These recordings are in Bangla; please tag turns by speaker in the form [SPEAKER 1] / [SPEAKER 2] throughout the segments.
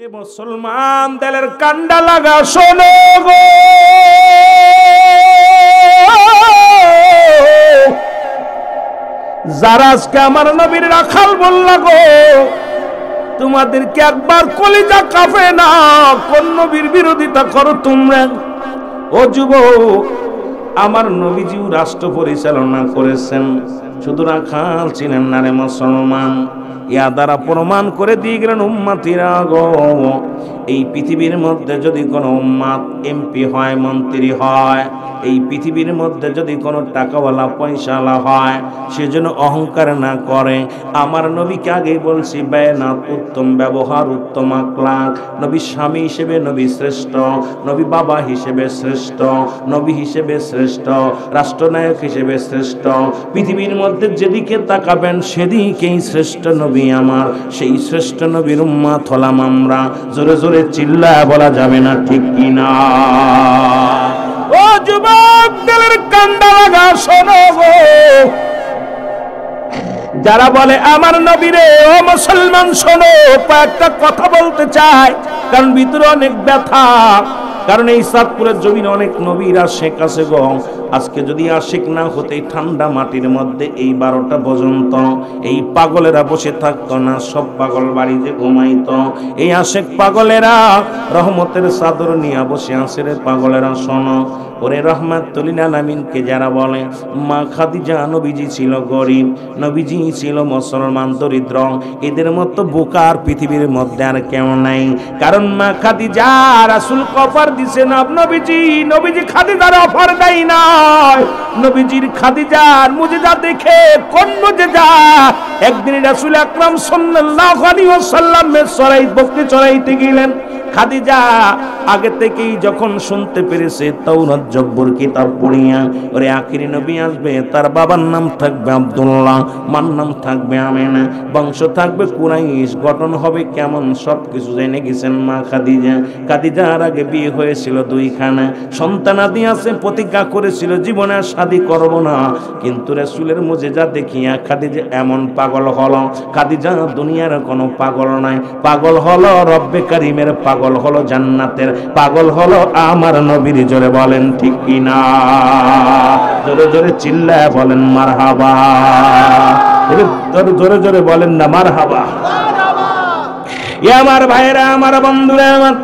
[SPEAKER 1] এ মুসলমান দিলের কান্ডা লাগা শোনো গো, যারা আজকে আমার নবীর রাখাল বললা গো, তোমাদেরকে একবার কলিজা কাঁপে না? কোন নবীর বিরোধিতা করো তোমরা? ও যুবক, আমার নবীজিও রাষ্ট্র পরিচালনা করেছেন, শুধু রাখাল ছিলেন না রে মুসলমান। ইয়া দ্বারা প্রমাণ করে দিয়ে গেলেন উম্মতিরা গো, এই পৃথিবীর মধ্যে যদি কোনো উম্মত এমপি হয়, মন্ত্রী হয়, এই পৃথিবীর মধ্যে যদি কোনো টাকাওয়ালা পয়সাওয়ালা হয়, সে যেন অহংকার না করে। আমার নবীকে আগেই বলছি, বেনাত উত্তম ব্যবহার, উত্তম আখলাক। নবী স্বামী হিসেবে নবী শ্রেষ্ঠ, নবী বাবা হিসেবে শ্রেষ্ঠ, নবী হিসেবে শ্রেষ্ঠ, রাষ্ট্রনায়ক হিসেবে শ্রেষ্ঠ। পৃথিবীর মধ্যে যেদিকে তাকাবেন সেদিকেই শ্রেষ্ঠ নবী আমার। সেই শ্রেষ্ঠ নবীর উম্মত হলাম আমরা। জোরে জোরে চিল্লায় বলা যাবে না, ঠিক কিনা? ও যুবক, দিলের কান্ডা লাগা শোনো গো, যারা বলে আমার নবীরে, ও মুসলমান শোনো, একটা কথা বলতে চাই, কারণ ভিতরে অনেক ব্যথা। কারণ এই চাঁদপুরের জমিনে অনেক নবীর আশিক আছে গো। আজকে যদি আশিক না হতে ঠান্ডা মাটির মধ্যে এই 12টা পর্যন্ত এই পাগলেরা বসে থাকতো না, সব পাগল বাড়িতে ঘুমাইতো। এই আশিক পাগলেরা রহমতের চাদর নিয়ে বসে আছে রে পাগলেরা। শোনো, ওরে রহমাতুল লিল আলামিনকে যারা বলে, মা খাদিজা নবীজি ছিল গরিব, নবীজি ছিল মুসলমান দরিদ্র, এদের মতো বোকার পৃথিবীর মধ্যে আর কেউ নাই। কারণ মা খাদিজা রাসূল অফার দিছে না নবীজি, নবীজি খাদিজার অফার দেয় না। নবীজির খাদিজার মুজিজা দেখে, কোন মুজিজা? একদিন রাসূল আকরাম সাল্লাল্লাহু আলাইহি ওয়াসাল্লামের চড়াই বকরি চড়াইতে গেলেন। খাদিজা আগে থেকেই যখন শুনতে পেরেছে তাওরাত জব্বর কিতাব পড়িয়া, ওরে আখিরি নবী আসবে, তার বাবার নাম থাকবে আব্দুল্লাহ, মার নাম থাকবে আমেনা, বংশ থাকবে কুরাইশ, গঠন হবে কেমন, সব কিছু জেনে গেছেন মা খাদিজা। খাদিজার আগে বিয়ে হয়েছিল 2খানা, সন্তানাদি আছে, প্রতিজ্ঞা করেছিল জীবনে আর শাদী করব না। কিন্তু রাসূলের মুজিজা দেখিয়া খাদিজা এমন পাগল হলো। খাদিজা দুনিয়ার কোনো পাগল নাই, পাগল হলো রব্বে কারিমের, পাগল হলো জান্নাতের, পাগল হলো আমার নবীর। জোরে বলেন ঠিক কিনা? জোরে জোরে চিল্লায় বলেন মারহাবা। জোরে জোরে বলেন না মারহাবা। এ আমার ভাইরা, আমার বন্ধুরা, আমার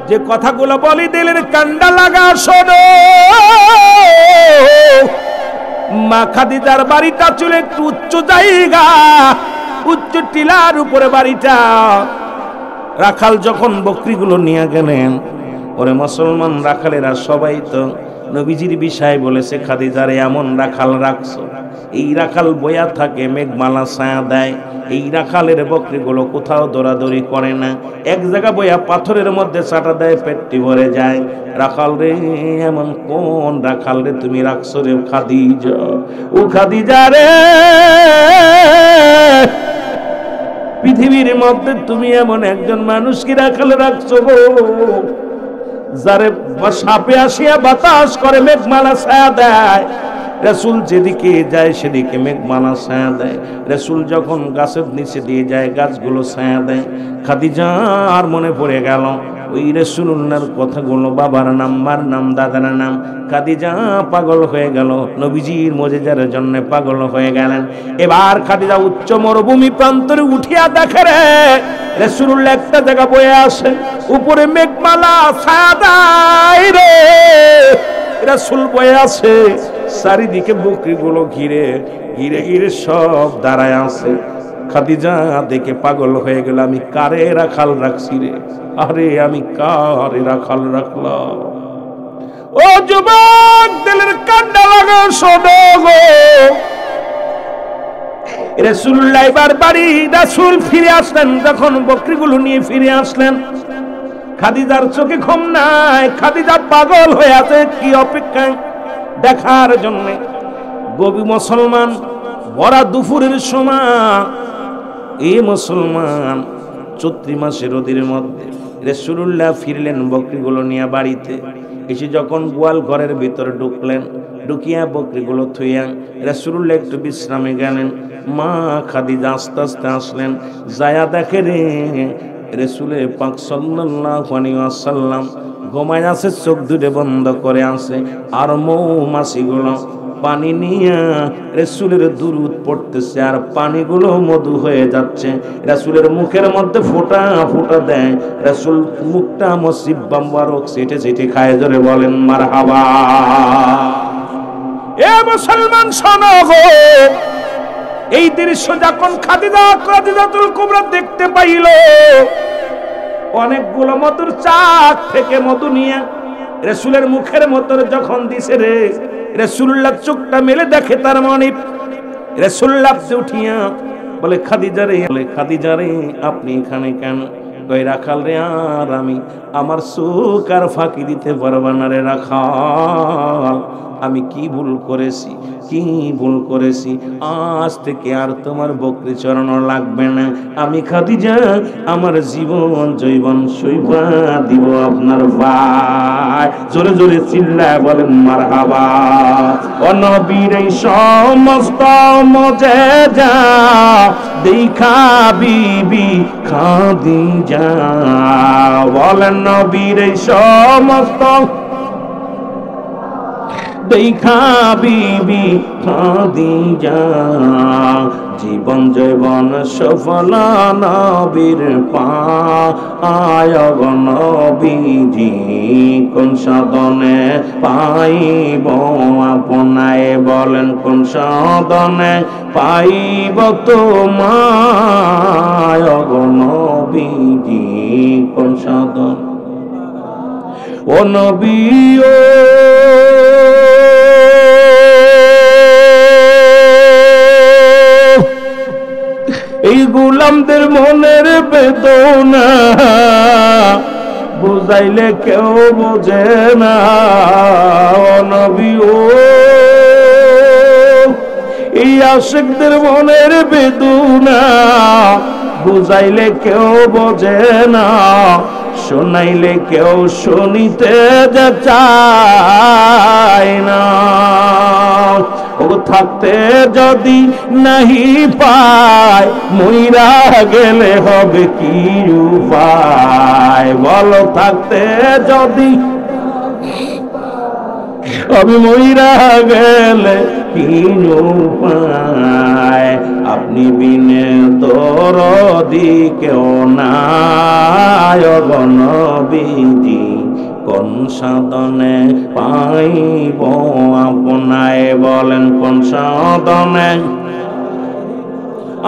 [SPEAKER 1] যে কথাগুলো বলি দিলের কান্ডা লাগা শোনো। মা খাদিজার বাড়িটা ছিল একটু উচ্চ জায়গা, উচ্চ টিলার উপরে বাড়িটা। রাখাল যখন বকরিগুলো নিয়ে গেলেন, ওরে মুসলমান রাখালেরা সবাই তো নবীজির বিষয় বলেছে, খাদিজারে এমন রাখাল রাখছো, এই রাখাল বয়া থাকে, মেঘমালা ছায়া দেয়, এই রাখালের বকরিগুলো কোথাও দৌড়াদৌড়ি করে না, এক জায়গা বয়া পাথরের মধ্যে চাটা দেয়, পেটটি ভরে যায়। রাখাল রে, এমন কোন রাখাল রে তুমি রাখছো রে খাদিজা? ও খাদিজা রে, পৃথিবীর মধ্যে তুমি এমন একজন মানুষকে রাখালে রাখছো গো, যারে সাপে আসিয়া বাতাস করে, মেঘমালা ছায়া দেয়। রাসূল যেদিকে যায় সেদিকে মেঘমালা ছায়া দেয়। রাসূল যখন গাছের নিচে দিয়ে যায়, গাছগুলো ছায়া দেয়। খাদিজার মনে পড়ে গেল ওই রাসূলুল্লাহর কথাগুলো, বাবার নাম, মার নাম, দাদার নাম। খাদিজা পাগল হয়ে গেল, নবীজির মুজিজার জন্য পাগল হয়ে গেলেন। এবার খাদিজা উচ্চ মরুভূমি প্রান্তরে উঠিয়া দেখে রে রাসূলুল্লাহ একটা জায়গা বয়ে আসে, উপরে মেঘমালা ছায়া দেয় রে, রাসূল বয়ে আসে, চারিদিকে বকরিগুলো ঘিরে ঘিরে ঘিরে সব দাঁড়ায় আছে। খাদিজা দেখে পাগল হয়ে গেল, আমি কারে রাখাল রাখছি রে? আরে আমি কারে রাখাল রাখলাম? ও যুবক, দিলের কান্ডা লাগা শোনো গো। রাসূলুল্লাহ এবার বাড়ি, রাসূল ফিরে আসলেন, যখন বকরিগুলো নিয়ে ফিরে আসলেন, খাদিজার চোখে ঘুম নাই, খাদিজা পাগল হয়ে আছে কি অপেক্ষায় দেখার জন্য। গবি মুসলমান, ভরা দুপুরের সময়, এই মুসলমান চৈত্রি মাসের রোদের মধ্যে রাসূলুল্লাহ ফিরলেন বকরিগুলো নিয়ে বাড়িতে। এসে যখন গোয়াল ঘরের ভিতরে ঢুকলেন, ঢুকিয়া বকরিগুলো থুইয়া রাসূলুল্লাহ একটু বিশ্রামে গেলেন। মা খাদিজা আস্তে আস্তে আসলেন, যায়া দেখে রে রাসূলে পাক সাল্লাল্লাহু আলাইহি ওয়াসাল্লাম ঘুমায় আছে, চোখ দুটো বন্ধ করে আছে, আর মৌমাছিগুলো পানি নিয়ে রাসূলের দুরূদ পড়তেছে, আর পানিগুলো মধু হয়ে যাচ্ছে, রাসূলের মুখের মধ্যে ফোঁটা ফোঁটা দেয়, রাসূল মুখটা মুসিব্বা মুবারক চেটে চেটে খায়। জোরে বলেন মারহাবা। এ মুসলমান শোনো গো, এই দৃশ্য যখন খাদিজাতুল কুবরা দেখতে পাইল, অনেকগুলো মধুর চাক থেকে মধু নিয়ে রাসূলের মুখের মধ্যে যখন দিছে রে, রাসূলুল্লাহ চোখটা মেলে দেখে তার মানে রাসূলুল্লাহ উঠিয়া বলে খাদিজা রে আপনি এখানে কেন? কই রাখাল রে, আর আমি আমার চোখ আর ফাঁকি দিতে পারবা না রে রাখাল, আমি কি ভুল করেছি, আজ থেকে আর তোমার বকরি চড়ানো লাগবে না, আমি খাদিজা আমার জীবন জৈবন সইবা দিব আপনার ভাই। জোরে জোরে চিল্লায় বলেন মারহাবা। ও নবীর এই সমস্ত মজেজা দেখা বিবি খাদিজা, বলেন নবীর এই সমস্ত দেখা বিবি খাদিজা, জীবন জৈবন সফল নবীর পায় গো নবীজি, কোন সাধনে পাইব আপনায়, বলেন কোন সাধনে পাইব তোমায় গো নবীজি, কোন সাধন ও নবী ও এই গোলামদের মনের বেদনা বুঝাইলে কেউ বোঝে না, ও নবী ও এই আশিকদের মনের বেদনা বুঝাইলে কেউ বোঝে না, শোনাইলে কেউ শুনিতে চায় না, ও থাকতে যদি নাহি পায় মইরা গেলে হবে কি উপায়, বলো থাকতে যদি আমি মইরা গেলে কি উপায়, আপনি বিনে দরদি কেউ নাই গো নবীজি, কোন সাধনে পাইব আপনায়, বলেন কোন সাধনে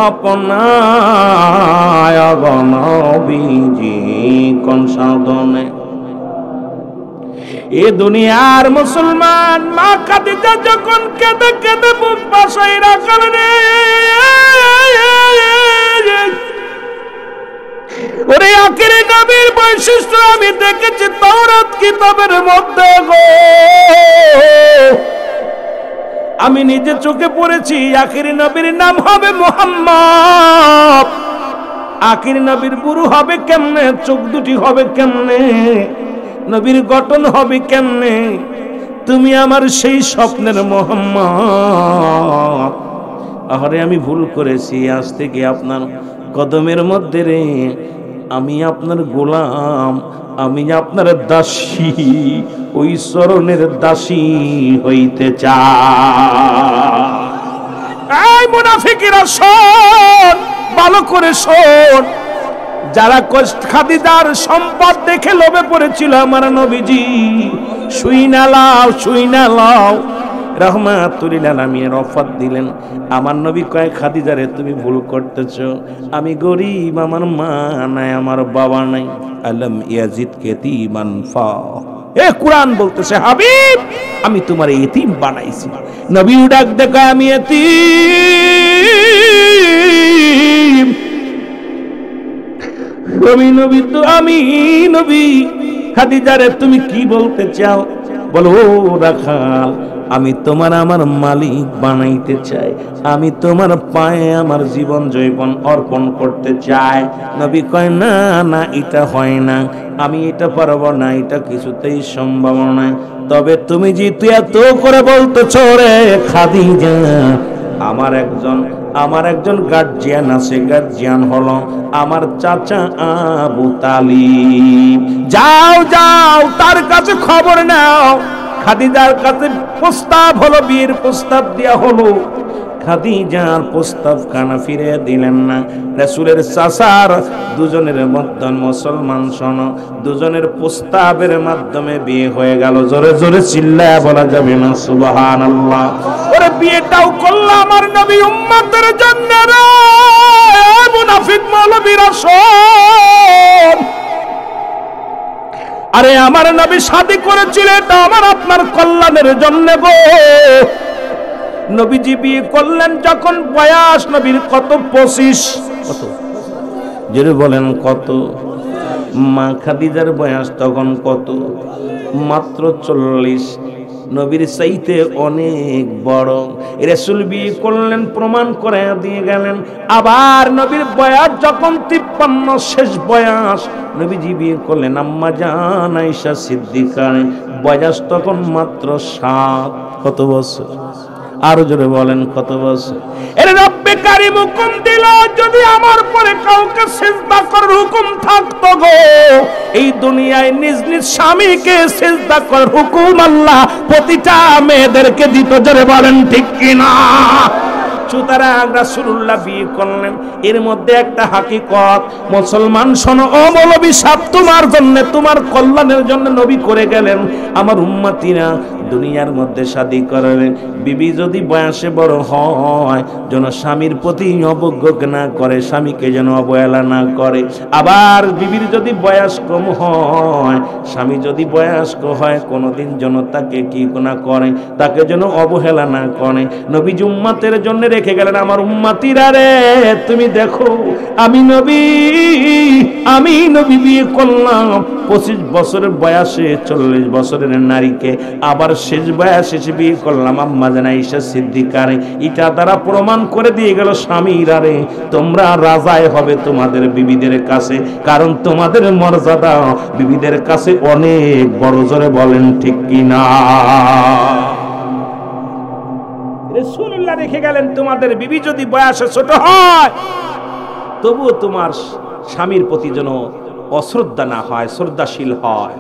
[SPEAKER 1] আপনায় গো নবীজি, কোন সাধনে। এ দুনিয়ার মুসলমান মা খাদিজা যখন কেঁদে কেঁদে বুক বাসায় রাখাল রে, ওরে আখিরি নবীর বৈশিষ্ট্য আমি দেখেছি তাওরাত কিতাবের মধ্যে গো, আমি নিজে চোখে পড়েছি। আখিরি নবীর নাম হবে মুহাম্মদ। আখিরি নবীর বুড়ো হবে কেমনে, চোখ দুটি হবে কেমনে, নবীর গঠন হবে কেমনে, তুমি আমার সেই স্বপ্নের মুহাম্মদ। আরে আমি ভুল করেছি, আজ থেকে আপনার কদমের মধ্যে রে আমি আপনার গোলাম, আমি আপনার দাসী, ওই চরণের দাসী হইতে চাই। এই মুনাফিকেরা শোন, ভালো করে শোন, যারা খাদিজার সম্পদ দেখে লোভে পড়েছিল আমার নবীজি শুইনা লাও রাহমাতুল লিল আলামিন রফাত দিলেন। আমার নবী কয় খাদিজারে তুমি ভুল করতেছো, আমি গরিব, আমার মা নাই, আমার বাবা নাই, আলম ইয়াজিদ ইয়াতীমান ফা। এ কুরআন বলতেছে হাবিব আমি তোমার এতিম বানাইছি। নবী ডাক দেখা আমি এতিম, নবী তো আমি নবী। খাদিজারে তুমি কি বলতে চাও বলো? রাখাল আমি তোমার আমার মালিক বানাইতে চাই, আমি তোমার পায়ে আমার জীবন জৈবন অর্পণ করতে চাই। নবী কয় না না, এটা হয় না, আমি এটা পারবো না, এটা কিছুতেই সম্ভব নয়। তবে তুমি যে তুই এত করে বলতেছ রে খাদিজা, আমার একজন আমার একজন গার্জিয়ান আছে, গার্জিয়ান হলো আমার চাচা আবু তালিব। যাও যাও তার কাছে খবর নাও। খাদিজার কাছে প্রস্তাব হলো, বিয়ের প্রস্তাব দেয়া হলো। খাদিজার প্রস্তাব কানা ফিরে দিলেন না। রাসূলের চাচার দুজনের মধ্যে, মুসলমান শোনো, দুজনের প্রস্তাবের মাধ্যমে বিয়ে হয়ে গেল। জোরে জোরে চিল্লায়া বলা যাবে না সুবহানাল্লাহ। ওরে বিয়েটাও করলাম আমার নবী উম্মতের জন্য রে। মুনাফিক মৌলবীরা শোন, আরে আমার নবী শাদী করেছিল এটা আমার আপনার কল্যাণের জন্য গো। নবীজি বিয়ে করলেন যখন বয়স নবীর কত? 25। কত জোরে বলেন কত? মা খাদিজার বয়স তখন কত? মাত্র 40। নবীর চাইতে অনেক বড়। রাসূল বিয়ে করলেন, প্রমাণ করে দিয়ে গেলেন। আবার নবীর বয়স যখন 53, শেষ বয়স, নবীজি বিয়ে করলেন আম্মা জান আয়েশা সিদ্দিকার বয়স তখন মাত্র 7। কত বছর? আরো জোরে বলেন কত বছর? এর রব্বে কারীম হুকুম দিল, যদি আমার পরে কাউকে সিজদা করার হুকুম থাকতো গো, এই দুনিয়ায় নিজ নিজ স্বামীকে সিজদা করার হুকুম আল্লাহ প্রতিটা মেয়েদেরকে দিত। জোরে বলেন ঠিক কিনা? সুতরাং রাসূলুল্লাহ বিয়ে করলেন। এর মধ্যে একটা হাকিকত, মুসলমান শোনো, ও মৌলবী সাহেব, তোমার জন্য, তোমার কল্যাণের জন্য নবী করে গেলেন। আমার উম্মতিরা দুনিয়ার মধ্যে শাদী করলেন, বিবি যদি বয়সে বড় হয় যেন স্বামীর প্রতি অবজ্ঞা না করে, স্বামীকে যেন অবহেলা না করে। আবার বিবির যদি বয়স কম হয়, স্বামী যদি বয়স্ক হয়, কোনোদিন যেন তাকে কি না করে, তাকে যেন অবহেলা না করে। নবী উম্মতের জন্য রেখে গেলেন, আমার উম্মতিরা রে তুমি দেখো, আমি নবী বিয়ে করলাম 25 বছরের বয়সে 40 বছরের নারীকে, আবার শেষ বয়সে বিয়ে করলাম আম্মা জান আয়েশা সিদ্দিকার। এটা দ্বারা প্রমাণ করে দিয়ে গেল স্বামীরা রে, তোমরা রাজায় হবে তোমাদের বিবিদের কাছে, কারণ তোমাদের মর্যাদা বিবিদের কাছে অনেক বড়। জোরে বলেন ঠিক কিনা? রাসূলুল্লাহ রেখে গেলেন, তোমাদের বিবি যদি বয়সে ছোট হয় তবুও তোমার স্বামীর প্রতি যেন অশ্রদ্ধা না হয়, শ্রদ্ধাশীল হয়।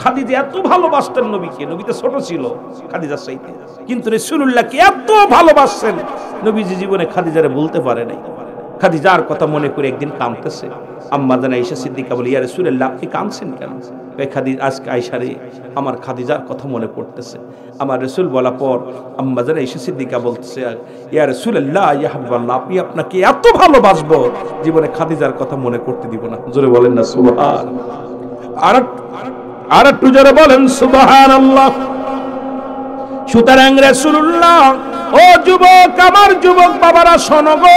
[SPEAKER 1] খাদিজা এত ভালোবাসতেন নবীকে, নবী তো ছোট ছিল খাদিজার চাইতে, কিন্তু রাসূলুল্লাহকে এত ভালোবাসতেন, নবীজি জীবনে খাদিজারে বলতে পারে নাই। খাদিজার কথা মনে করে একদিন কাঁদতেছে। আম্মা জান আয়েশা সিদ্দিকা বলে, ইয়া রাসূলুল্লাহ আপনি কাঁদছেন কেন? খাদিজা, আজকে আয়েশারে আমার খাদিজার কথা মনে পড়তেছে। আমার রাসূল বলা পর আম্মা জান আয়েশা সিদ্দিকা বলতেছে, ইয়া রাসূলুল্লাহ, ইয়া হাবিবাল্লাহ, আপনি আপনাকে এত ভালোবাসবো, জীবনে খাদিজার কথা মনে করতে দিব না। জোরে বলেন না সুবহান। আর একটু জোরে বলেন সুবহানাল্লাহ। সুতরাং রাসূলুল্লাহ, ও যুবক, আমার যুবক বাবারা শোনো গো,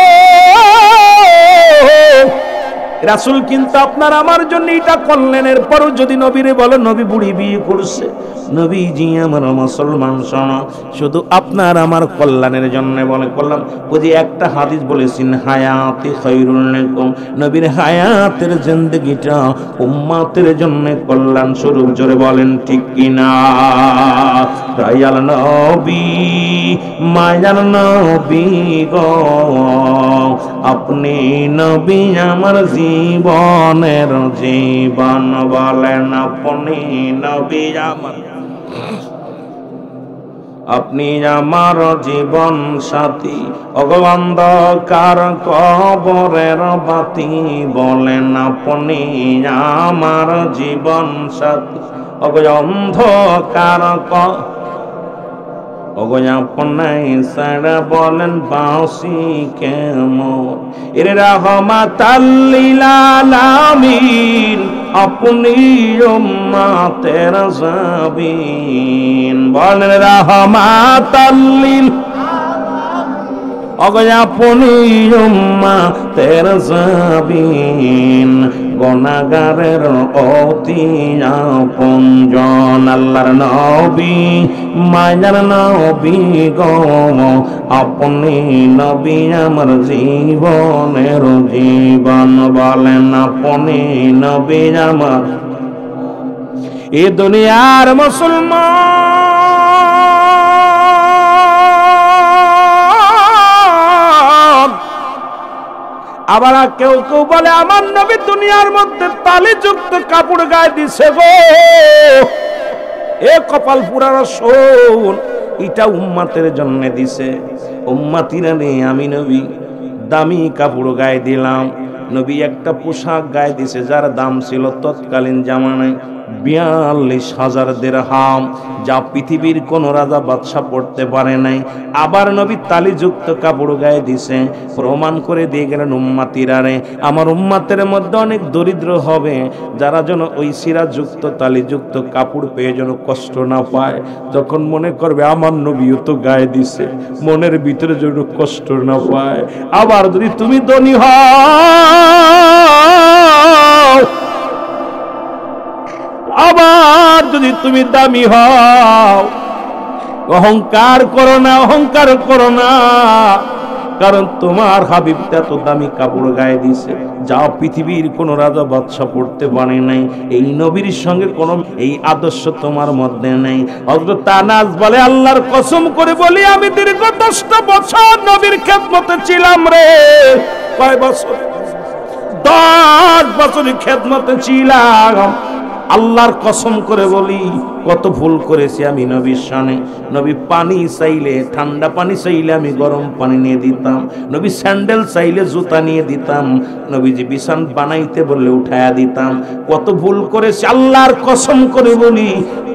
[SPEAKER 1] রাসূল কিন্তু আপনার আমার জন্য এটা করলেন। এরপরও যদি নবীরে বলো নবী বুড়ি বিয়ে করছে, নবীজি আমার মুসলমান শোনো, শুধু আপনার আমার কল্যাণের জন্য বলে করলাম। ওই যে একটা হাদিস বলেছেন, হায়াতি খায়রুল লাকুম, নবীর হায়াতের জিন্দেগিটা উম্মতের জন্য কল্যাণ স্বরূপ। জোরে বলেন ঠিক কিনা? দয়াল নবী, মায়ার নবী গো, আপনি নবী আমার জীবনের জীবন। বলেন আপনি নবী আমার, আপনি আমার জীবন সাথী, অন্ধকার কবরের বাতি। বলেন আপনি আমার জীবন সাথী, অন্ধকার আপনাই সারা। বলেন বাঁশি কেমন এর রাহমাতাল লিল আলামিন, আপনি উম্মতের জাবিন। বলেন রাহমাতাল লিল, আপনি উম্মতের জাবিন, গুনাহগারের অতি আপনজন। আল্লাহর নবী, মায়ার নবী গো, আপনি নবী আমার জীবনের জীবন। বলেন আপনি নবী আমার। এ দুনিয়ার মুসলমান আবার কেউ কেউ বলে আমার নবী দুনিয়ার মধ্যে তালিযুক্ত কাপড় গায়ে দিছে গো। এ কপাল পুরার শোন, এটা উম্মতের জন্য দিছে। উম্মতিরা নে, আমি নবী দামি কাপড় গায়ে দিলাম। নবী একটা পোশাক গায়ে দিছে যার দাম ছিল তৎকালীন জামানায় 42,000 দিরহাম, যা পৃথিবীর কোন রাজা বাদশা পড়তে পারে নাই। আবার নবী তালিযুক্ত কাপড় গায়ে দিছে, প্রমাণ করে দিয়ে গেলেন উম্মতিরা রে, আমার উম্মতের মধ্যে অনেক দরিদ্র হবে যারা যেন ওই সিরাযুক্ত তালিযুক্ত কাপড় পেয়ে যেন কষ্ট না পায়। তখন মনে করবে আমার নবীও তো গায়ে দিছে, মনের ভিতরে যেন কষ্ট না পায়। আবার যদি তুমি ধনী হও, আবার যদি তুমি দামি হও, অহংকার করো না, অহংকার করো না, কারণ তোমার হাবিবটা তো দামি কাপড় গায়ে দিছে যা পৃথিবীর কোন রাজা বাদশা পড়তে পারে নাই। এই নবীর সঙ্গে কোন এই আদর্শ তোমার মধ্যে নেই। হযরত আনাস বলে আল্লাহর কসম করে বলি আমি দীর্ঘ 10টা বছর নবীর খেদমতে ছিলাম রে। কয় বছর? 10 বছর খেদমতে ছিলাম। আল্লাহর কসম করে বলি কত ভুল করেছি আমি নবীর শানে। নবী পানি চাইলে ঠান্ডা পানি চাইলে আমি গরম পানি নিয়ে দিতাম, নবী স্যান্ডেল চাইলে জুতা নিয়ে দিতাম, নবীজি বিছান বানাইতে বললে উঠায়া দিতাম। কত ভুল করেছি আল্লাহর কসম করে বলি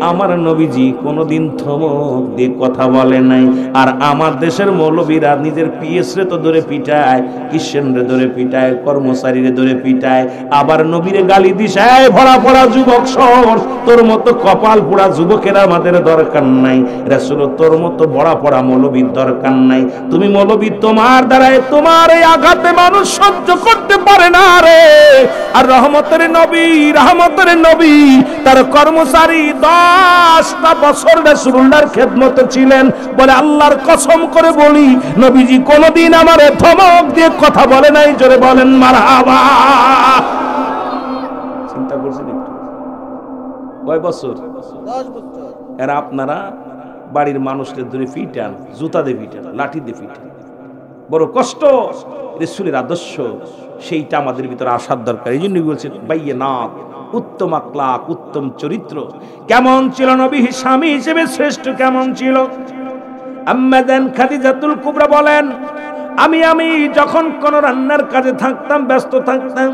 [SPEAKER 1] আমার নবীজি কোনোদিন থমক দিয়ে কথা বলে নাই। আর আমার দেশের মৌলবীরা নিজের পিএসরে তো ধরে পিটায়, কিষেনরে ধরে পিটায়, কর্মচারীরে ধরে পিটায়, আবার নবীরে গালি দিছে ভরা ভরা যুবক শহর, তোর মতো কপাল পোড়া যুবকের আমাদের দরকার নাই, রাসূল তোর মতো বড়া পড়া মৌলবীর দরকার নাই। তুমি মৌলবী, তোমার দ্বারায় তোমার এই আঘাতে মানুষ সহ্য করতে পারে না রে। আর রহমতের নবী তার কর্মচারী 10টা বছর রাসূলুল্লাহর খেদমতে ছিলেন। বলে আল্লাহর কসম করে বলি নবীজি কোনোদিন আমারে ধমক দিয়ে কথা বলে নাই। জোরে বলেন মারহাবা। চিন্তা করছেন একটু? কয় বছর? 10 বছর। এরা আপনারা বাড়ির মানুষদের ধরে পিটান, জুতা দিয়ে পিটান, লাঠি দিয়ে পিটান, বড় কষ্ট। রাসূলের আদর্শ সেইটা আমাদের ভিতরে আসার দরকার। এই জন্যই বলছেন বাইয়িনাত, উত্তম আখলাক, উত্তম চরিত্র। কেমন ছিল নবী স্বামী হিসেবে শ্রেষ্ঠ কেমন ছিল? আম্মা জান খাদিজাতুল কুবরা বলেন আমি যখন কোন রান্নার কাজে থাকতাম, ব্যস্ত থাকতাম,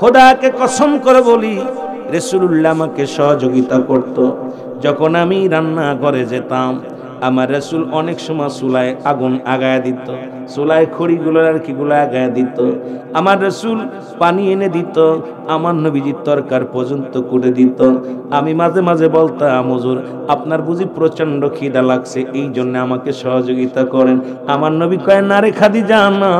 [SPEAKER 1] খোদাকে কসম করে বলি রাসূলুল্লাহ আমাকে সহযোগিতা করত। যখন আমি রান্না করে যেতাম আমার রাসূল অনেক সময় চুলায় আগুন আগায়া দিত, চুলায় খড়িগুলো আর কিগুলো আগায়া দিত। আমার রাসূল পানি এনে দিত, আমার নবীজির তরকার পর্যন্ত করে দিত। আমি মাঝে মাঝে বলতাম হুজুর আপনার বুঝি প্রচন্ড খিদা লাগছে, এই জন্য আমাকে সহযোগিতা করেন। আমার নবী কয় না রে খাদিজা, না,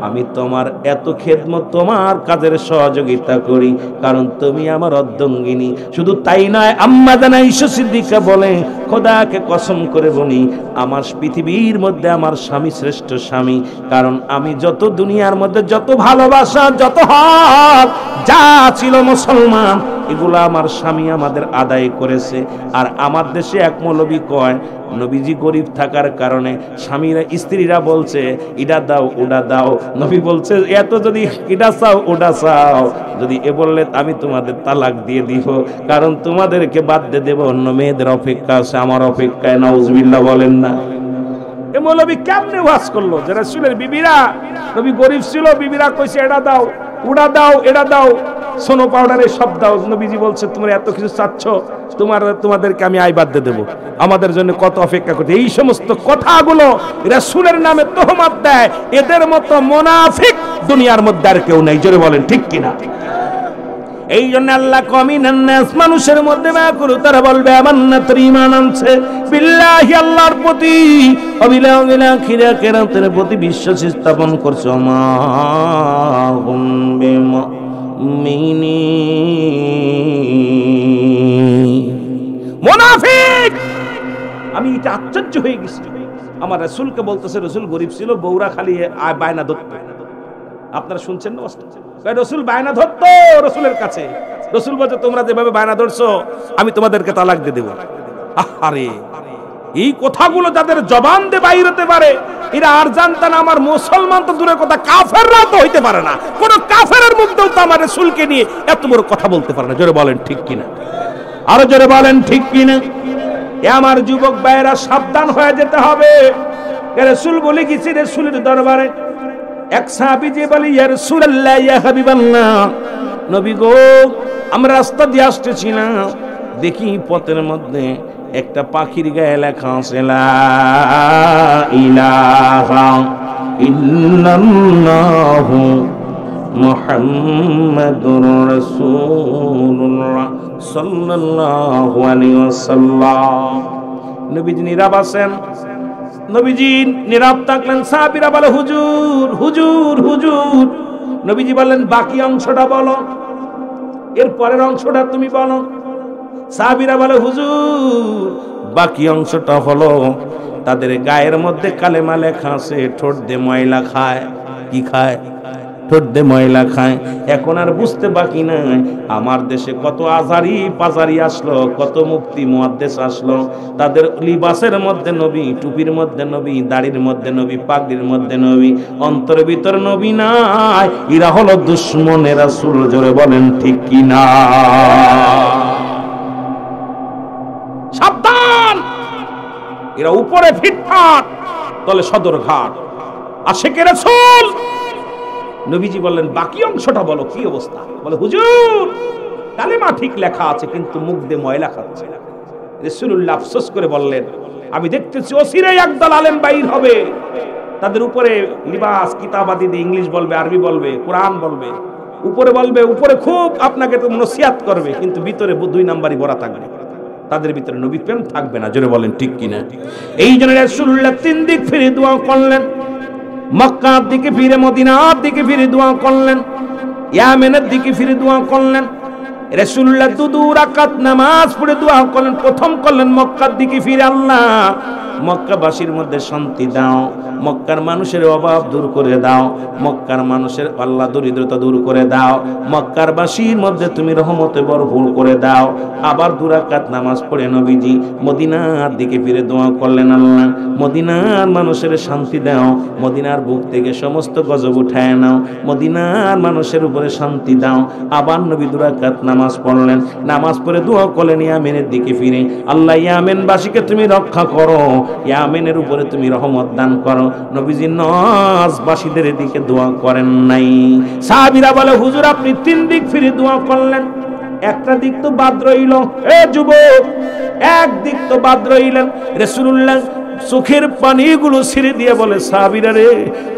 [SPEAKER 1] আমি তোমার এত খেদমত তোমার কাজের সহযোগিতা করি কারণ তুমি আমার অর্ধাঙ্গিনী। শুধু তাই নয়, আম্মা জান আয়েশা সিদ্দিকা বলে খোদাকে কসম করে বলি আমার পৃথিবীর মধ্যে আমার স্বামী শ্রেষ্ঠ স্বামী, কারণ আমি যত দুনিয়ার মধ্যে যত ভালোবাসা যত হক যা ছিল মুসলমান এগুলো আমার স্বামী আমাদের আদায় করেছে। আর আমার দেশে এক মৌলবী কয় নবীজি গরিব থাকার কারণে স্বামীরা স্ত্রীরা বলছে ইডা দাও ওডা দাও, নবী বলছে এত যদি ইডা চাও ওডা চাও, যদি এ বললে আমি তোমাদের তালাক দিয়ে দিব, কারণ তোমাদেরকে বাদ দিয়ে দেব, অন্য মেয়েদের অপেক্ষা আছে, আমার অপেক্ষায় নাউজুবিল্লাহ বলেন না। এ মৌলবী কেমনে ওয়াজ করলো যে রাসূলের বিবিরা, নবী গরিব ছিল, বিবিরা কইছে এটা দাও ওডা দাও এটা দাও, সোনো পাউডারে সব দাও। নবীজি বলছে তোমরা এত কিছু চাচ্ছ, তোমাদেরকে আমি আয় বাদ দিয়ে দেবো, আমাদের জন্য কত অপেক্ষা করতে। এই সমস্ত কথাগুলো রাসূলের নামে তোহমত দেয়, এদের মতো মুনাফিক দুনিয়ার মধ্যে আর কেউ নাই। জোরে বলেন ঠিক কিনা? এই জন্য আল্লাহ কমিনান নাস মানুষের মধ্যে মায়া করু, তারা বলবে আমান্না তোর ঈমান আনছে বিল্লাহি আল্লাহর প্রতি, অবিল আখিরা কিয়ামতের প্রতি বিশ্বাস স্থাপন করছো। মা হুম বিমুমিনিন মুনাফিক। আমি এটা আশ্চর্য হয়ে গেছি, আমার রাসূলকে বলতেছে রাসূল গরিব ছিল, বউরা খালি বায়না ধরত। আপনারা শুনছেন না? রাসূল বায়না ধরত রাসূলের কাছে, রাসূল বলছে তোমরা যেভাবে বায়না ধরছো আমি তোমাদেরকে তালাক দিয়ে দেব। আরে এই কথাগুলো যাদের জবান দিয়ে বাইর হতে পারে, এরা আর জানতেন আমার মুসলমান তো দূরের কথা, কাফেররা তো হইতে পারে না। কোন কাফেরের মুখেও তো আমার রাসূলকে নিয়ে এত বড় কথা বলতে পারে না। জোরে বলেন ঠিক কিনা, আরো জোরে বলেন ঠিক কিনা। এ আমার যুবক ভাইয়েরা, সাবধান হয়ে যেতে হবে। রাসূল বলে গেছি রাসূলের দরবারে, এক সাহাবী যে বলে, ইয়া রাসূলুল্লাহ, ইয়া হাবিবাল্লাহ, নবী গো, আমরা রাস্তা দিয়ে আসতেছিলাম, দেখি পথের মধ্যে একটা পাখির গায়ে লেখা আছে লা ইলাহা ইল্লাল্লাহু মুহাম্মাদুর রাসূলুল্লাহ সাল্লাল্লাহু আলাইহি ওয়াসাল্লাম। নবীজি নীরব আছেন। নবীজি নীরব থাকলেন। সাহাবীরা বলে, হুজুর হুজুর হুজুর। নবীজি বললেন, বাকি অংশটা বলো, এর পরের অংশটা তুমি বলো। সাহাবীরা বলে, হুজুর বাকি অংশটা হলো তাদের গায়ের মধ্যে কালেমা লেখা আছে, ঠোঁট দিয়ে ময়লা খায়। কি খায়? ঠোঁট দিয়ে ময়লা খায়। এখন আর বুঝতে বাকি নাই, আমার দেশে কত আজারি পাজারি আসলো, কত মুফতি মুহাদ্দিস আসলো, তাদের লিবাসের মধ্যে নবী, টুপির মধ্যে নবী, দাড়ির মধ্যে নবী, পাগড়ির মধ্যে নবী, অন্তরের ভিতর নবী নাই। এরা হলো দুশমনের রাসূল। জোরে বলেন ঠিক কিনা। সাবধান, এরা উপরে ফিটফাট, তলে সদরঘাট, আশিকে রাসূল। নবীজি বললেন, বাকি অংশটা বলো, কি অবস্থা? বলে, হুজুর কালেমা ঠিক লেখা আছে, কিন্তু মুখ দিয়ে ময়লা খাচ্ছে। রাসূলুল্লাহ আফসোস করে বললেন, আমি দেখতেছি অচিরেই একদল আলেম বাইর হবে, তাদের উপরে লিবাস কিতাবাদি দিয়ে ইংলিশ বলবে, আরবি বলবে, কোরআন বলবে, উপরে বলবে, উপরে খুব আপনাকে তো নসিহত করবে, কিন্তু ভিতরে 2 নাম্বারই ভরা থাকবে, তাদের ভিতরে নবী প্রেম থাকবে না। জোরে বলেন ঠিক কিনা। এই জন্য রাসূলুল্লাহ 3 দিক ফিরে দোয়া করলেন। মক্কার দিকে ফিরে, মদিনার দিকে ফিরে দোয়া করলেন, ইয়ামেনের দিকে ফিরে দোয়া করলেন। রাসূলুল্লাহ 2 রাকাত নামাজ পড়ে দোয়া করলেন। প্রথম করলেন মক্কার দিকে ফিরে, আল্লাহ মক্কাবাসীর মধ্যে শান্তি দাও, মক্কার মানুষের অভাব দূর করে দাও, মক্কার মানুষের আল্লাহ দরিদ্রতা দূর করে দাও, মক্কার বাসীর মধ্যে তুমি রহমতে ভরপুর করে দাও। আবার 2 রাকাত নামাজ পড়ে নবীজি মদিনার দিকে ফিরে দোয়া করলেন, আল্লাহ মদিনার মানুষের শান্তি দাও, মদিনার বুক থেকে সমস্ত গজব উঠায় নাও, মদিনার মানুষের উপরে শান্তি দাও। আবার নবী 2 রাকাত নামাজ পড়লেন। নামাজ পড়ে দোয়া করলেন ইয়ামেনের দিকে ফিরে, আল্লাহ ইয়ামেনবাসীকে তুমি রক্ষা করো, ইয়ামেনের উপরে তুমি রহমত দান করো। নবীজি নজবাসীদের দিকে দোয়া করেন নাই। সাহাবীরা বলে, হুজুর আপনি 3 দিক ফিরে দোয়া করলেন, একটা দিক তো বাদ রইল। এ যুবক, এক দিক তো বাদ রইলেন। রাসূলুল্লাহ চোখের পানিগুলো ছিঁড়ে দিয়ে বলে, সাহাবীরা রে,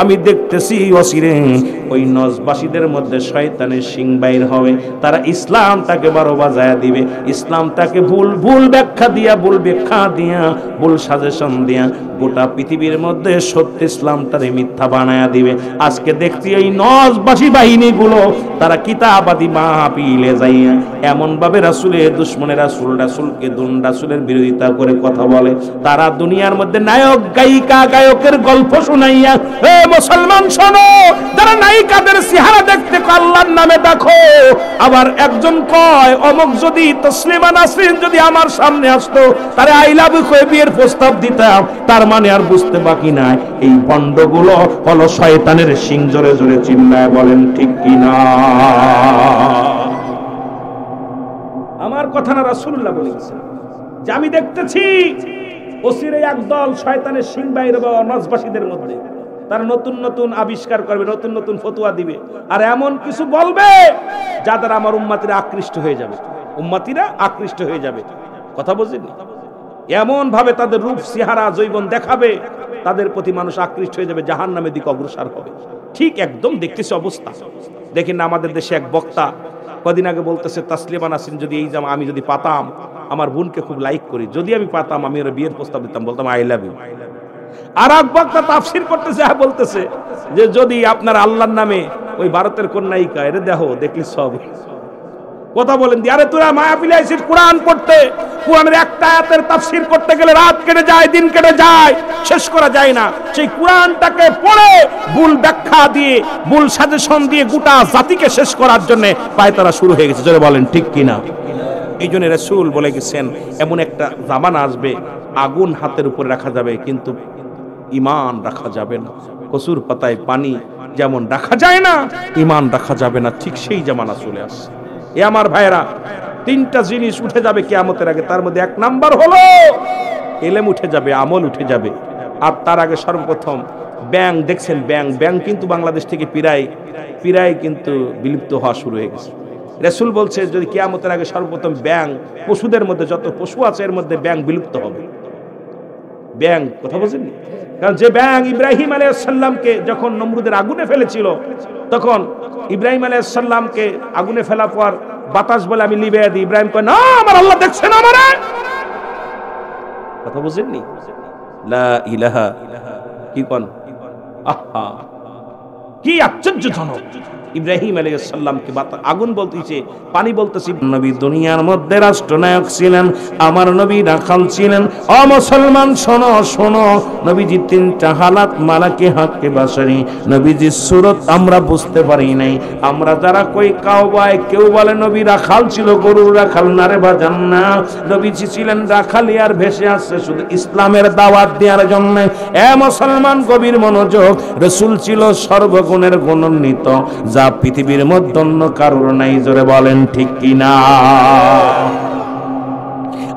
[SPEAKER 1] আমি দেখতেছি অচিরে ওই নজবাসীদের মধ্যে শয়তানের শিং বাইর হবে, তারা ইসলামটাকে বড় বাজায়া দিবে, ইসলামটাকে ভুল ব্যাখ্যা দিয়া, ভুল সাজেশন দিয়া গোটা পৃথিবীর মধ্যে সত্য ইসলামটারে মিথ্যা বানায়া দিবে। আজকে দেখছি এই নজবাসী বাহিনীগুলো তারা কিতাবাদি মাহফিলে যাইয়া এমন ভাবে রাসূলের দুশমনের রাসূলকে রাসূলের বিরোধিতা করে কথা বলে, তারা দুনিয়ার মধ্যে নায়ক গায়িকা গায়কের গল্প শুনাইয়া, হে মুসলমান শোনো, যারা নায়িকাদের চেহারা দেখতে আল্লাহর নামে দেখো, আবার একজন কয় অমুক যদি তসলিমা নাসরিন যদি আমার সামনে আসতো, তারে আই লাভ ইউ কয়ে বিয়ের প্রস্তাব দিতাম। তার মানে আর বুঝতে বাকি নাই, এই বন্ডগুলো হলো শয়তানের শিং। জোরে জোরে চিল্লায় বলেন ঠিক কিনা। আমার কথা না রাসূলুল্লাহ বলেছেন যে আমি দেখতেছি অচিরেই একদল শয়তানের শিং বাইরে বা নজবাসীদের মধ্যে, তারা নতুন নতুন আবিষ্কার করবে, নতুন নতুন ফতোয়া দিবে, আর এমন কিছু বলবে যা দ্বারা আমার উম্মতিরা আকৃষ্ট হয়ে যাবে, উম্মতিরা আকৃষ্ট হয়ে যাবে। কথা বুঝলেন? এমন ভাবে তাদের রূপ চেহারা জৈবন দেখাবে, তাদের প্রতি মানুষ আকৃষ্ট হয়ে যাবে, জাহান্নামের দিকে অগ্রসর হবে। ঠিক একদম দেখতেছি অবস্থা। দেখেন না, আমাদের দেশে এক বক্তা কদিন আগে বলতেছে, তাসলিমা নাসরিন যদি এই জামা আমি যদি পাতাম, আমার বোনকে খুব লাইক করি, যদি আমি পাতাম আমি ওর বিয়ের প্রস্তাব দিতাম, বলতাম আই লাভ ইউ। আর এক বক্তা তাফসীর করতেছে, বলতেছে যে যদি আপনার আল্লাহর নামে ওই ভারতের কোন নায়িকা এর দেখো, দেখলি সব কথা বলেন। আরে তোরা মাহফিলে আইছিস কোরআন পড়তে, কোরআনের একটা আয়াতের তাফসীর করতে গেলে রাত কেটে যায়, দিন কেটে যায়, শেষ করা যায় না। সেই কোরআনটাকে পড়ে ভুল ব্যাখ্যা দিয়ে, ভুল সাজেশন দিয়ে গোটা জাতিকে শেষ করার জন্য পায়তারা শুরু হয়ে গেছে। জোরে বলেন ঠিক কিনা। এই জন্য রাসূল বলে গেছেন, এমন একটা জামানা আসবে আগুন হাতের উপরে রাখা যাবে, কিন্তু ঈমান রাখা যাবে না। কসুর পাতায় পানি যেমন রাখা যায় না, ঈমান রাখা যাবে না, ঠিক সেই জামানা চলে আসছে। এ আমার ভাইরা, তিনটা জিনিস উঠে যাবে কিয়ামতের আগে। তার মধ্যে এক নাম্বার হলো ইলম উঠে যাবে, আমল উঠে যাবে। আর তার আগে সর্বপ্রথম ব্যাংক, দেখছেন ব্যাংক কিন্তু বাংলাদেশ থেকে পিরায় কিন্তু বিলুপ্ত হওয়া শুরু হয়ে গেছে। রাসূল বলছে যদি কিয়ামতের আগে সর্বপ্রথম ব্যাংক, পশুদের মধ্যে যত পশু আছে এর মধ্যে ব্যাংক বিলুপ্ত হবে। ব্যাংক, কথা বলছেন? কারণ যে ব্যাংক ইব্রাহিম আলাইহিস সালামকে যখন নমরুদের আগুনে ফেলেছিল, তখন ইব্রাহিম আলাইহিস সালামকে আগুনে ফেলার পর বাতাস বলে আমি লিবে দিই, ইব্রাহিম কয় না, আমার আল্লাহ দেখছেন আমারে। কথা বুঝেননি? লা ইলাহা কি কোন, আহা কি আশ্চর্যজনক! ইব্রাহিম আলাইহিস সালামকে আগুন বলতেছে, পানি বলতেছে। নবী দুনিয়ার মধ্যে রাষ্ট্রনায়ক ছিলেন, আমার নবী রাখাল ছিলেন। ও মুসলমান শোনো শোনো, নবীজি তিনটা হালাত মালাকে হাক্কে বাসারি, নবীজির সুরত আমরা বুঝতে পারি নাই। আমরা যারা কই কাওবায় কেউ বলে নবী রাখাল ছিল, গরুর রাখাল না রে বাজান না, নবীজি ছিলেন রাখালি আর ভেসে আসছে শুধু ইসলামের দাওয়াত দেওয়ার জন্য। এ মুসলমান গভীর মনোযোগ, রাসূল ছিল সর্বগুণের গুণান্বিত, যা পৃথিবীর মধ্যে অন্য কারোর নাই। জোরে বলেন ঠিক কিনা?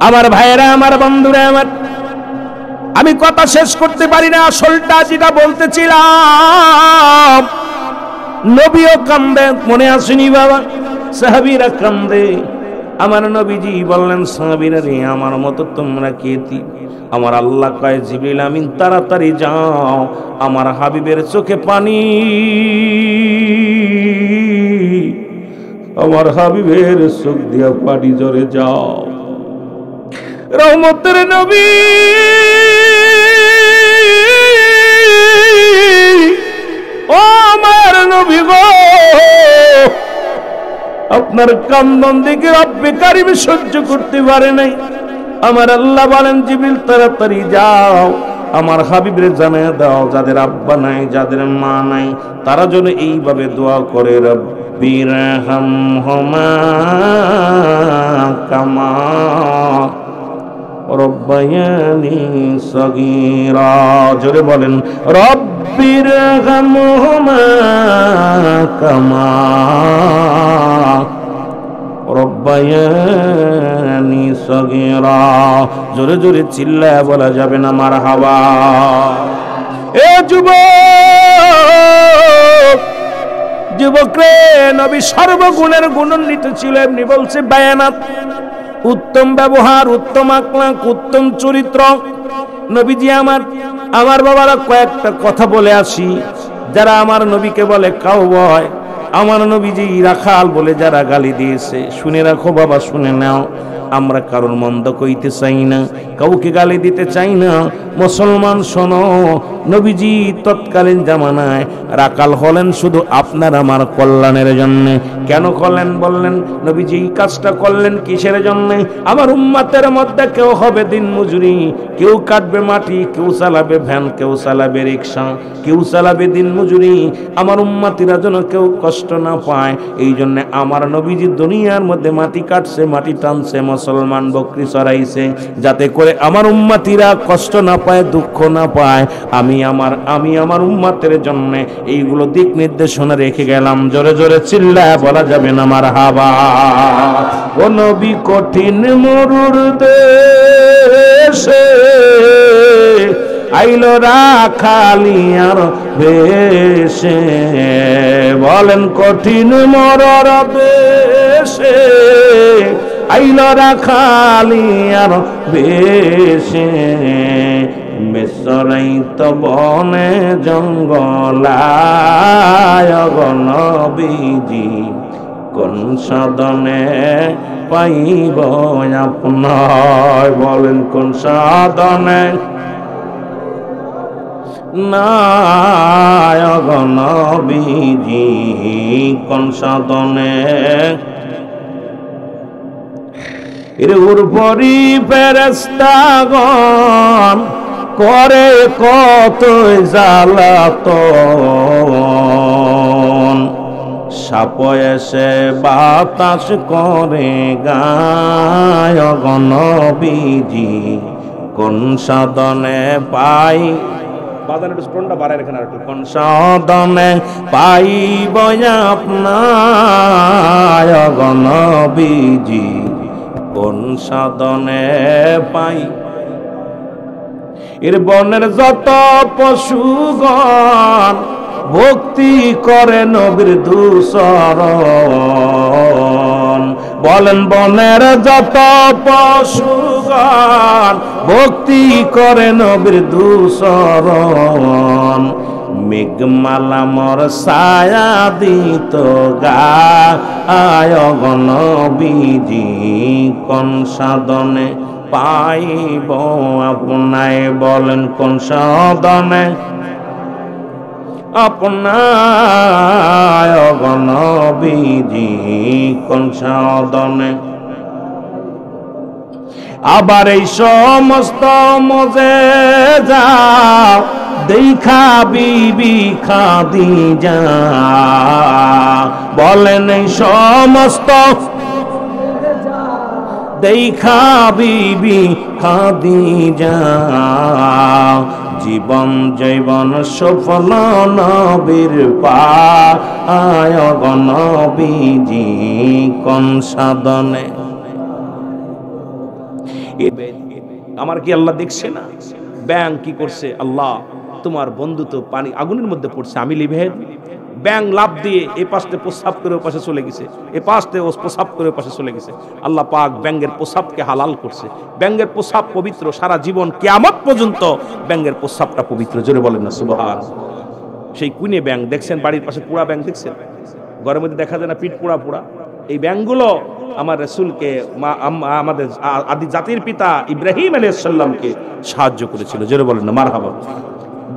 [SPEAKER 1] আমার ভাইয়েরা, আমার বন্ধুরা, আমার আমি কথা শেষ করতে পারি না। আসলটা যেটা বলতেছিলাম, নবীও কান্দে, মনে আসেনি বাবা? সাহাবীরা কান্দে। আমার নবীজি বললেন, সাহাবীরা রে, আমার মতো তোমরা কে? আমার আল্লাহ কয়, জিবরিল আমিন তাড়াতাড়ি যাও, আমার হাবিবের চোখে পানি, আমার হাবিবের চোখ দিয়া পানি ঝরে যাও। রহমতের নবী, ও আমার নবী গো, আপনার কান্দন দেখে রব্বে কারিম সহ্য করতে পারে নাই। আমার আল্লাহ বলেন, জিবরিল তাড়াতাড়ি যাও, আমার হাবিবরে জানিয়ে দাও, যাদের আব্বা নাই, যাদের মা নাই, তারা যেন এইভাবে দোয়া করে, রব্বি রহমহুমা কামা রব্বায়ানি সগীরা। জোরে বলেন, রব্বি রহমহুমা কামা রব্বায়ানি সগীরা। জোরে জোরে চিল্লায় বলা যাবে না মারহাবা। এ যুবক রে, নবী সর্বগুণের গুণান্বিত ছিলেন। এমনি বলছে বায়ানাত, উত্তম ব্যবহার, উত্তম আকলাক, উত্তম চরিত্র। নবীজি আমার বাবারা কয়েকটা কথা বলে আসি। যারা আমার নবীকে বলে কাউবয়, আমার নবীজি রাখাল বলে যারা গালি দিয়েছে, শুনে রাখো বাবা, শুনে নাও, আমরা কারোর মন্দ কইতে চাই না, কাউকে গালি দিতে চাই না। মুসলমান শোনো, নবীজি তৎকালীন জামানায় রাখাল হলেন শুধু আপনার আমার কল্যাণের জন্য। কেন করলেন বললেন? নবীজি এই কাজটা করলেন কিসের জন্য? আমার উম্মতের মধ্যে কেউ হবে দিন মজুরি, কেউ কাটবে মাটি, কেউ চালাবে ভ্যান, কেউ চালাবে রিক্সা, কেউ চালাবে দিন মজুরি। আমার উম্মতিরা যেন কেউ কষ্ট না পায়, এই জন্য আমার নবীজি দুনিয়ার মধ্যে মাটি কাটছে, মাটি টানছে, মুসলমান বকরি চড়াইছে, যাতে করে আমার উম্মতিরা কষ্ট না পায়, দুঃখ না পায়। আমি আমার উম্মতের জন্য এইগুলো দিক নির্দেশনা রেখে গেলাম। জোরে জোরে চিল্লায় বলা যাবে না মারহাবা। ও নবী কঠিন মরুর দেশে আইলো রাখালিয়ার বেশে, বলেন কঠিন মরুর দেশে আইলো রাখালিয়ার বেশে, বেসরাইত বনে জঙ্গলায় নবীজি কোন সাধনে পাইব আপনার, বলেন কোন সাধনে নায়ক নবীজি কোন সাধনে। এর উপরি ফেরেশতাগণ করে কত জ্বালাতন, সাপ এসে বাতাস করে গায় নবীজি কোন সাধনে পাই, বাজার একটু স্টোনটা বাড়ায় রাখেন আর একটু, কোন সাধনে পাইব আপনার গো নবীজি, কোন সাধনে পাই। এর বনের যত পশুগণ ভক্তি করে নবীর দূষণ, বলেন বনের যত পশুগণ ভক্তি করে নবীর দূষণ, মেঘমালা মোর ছায়া দিত গায় গো নবীজি, কোন সাধনে পাইব আপনায়, বলেন কোন সাধনে আপনায় গো নবীজি, কোন সাধনে। আবার এই সমস্ত মুজিজা দেখা বিবি খাদিজা, বলেন এই সমস্ত দেখা বিবি খাদিজা, জীবন জৈবন সফল নবীর পায় গো নবীজি, কোন সাধনে। আমার কি আল্লাহ দেখছে না? ব্যাং কি করছে? আল্লাহ তোমার বন্ধু তো পানি আগুনের মধ্যে পড়ছে, আমি লিভে। ব্যাং লাভ দিয়ে এই পাশে প্রস্রাব করে পাশে চলে গেছে, এ পাশে ও প্রস্রাব করে পাশে চলে গেছে। আল্লাহ পাক ব্যাঙের প্রস্রাবকে হালাল করছে। ব্যাঙের প্রস্রাব পবিত্র, সারা জীবন কিয়ামত পর্যন্ত ব্যাঙের প্রস্রাবটা পবিত্র। জোরে বলেন না সুবহান। সেই কুইনে ব্যাং দেখছেন, বাড়ির পাশে পুরা ব্যাং দেখছেন, ঘরের মধ্যে দেখা যায় না পিঠ পুরা পুরা। এই ব্যাংগুলো আমার রাসূলকে, আমাদের আদি জাতির পিতা ইব্রাহিম আলাইহিস সালামকে সাহায্য করেছিল। জোরে বলেন না মারহাবা।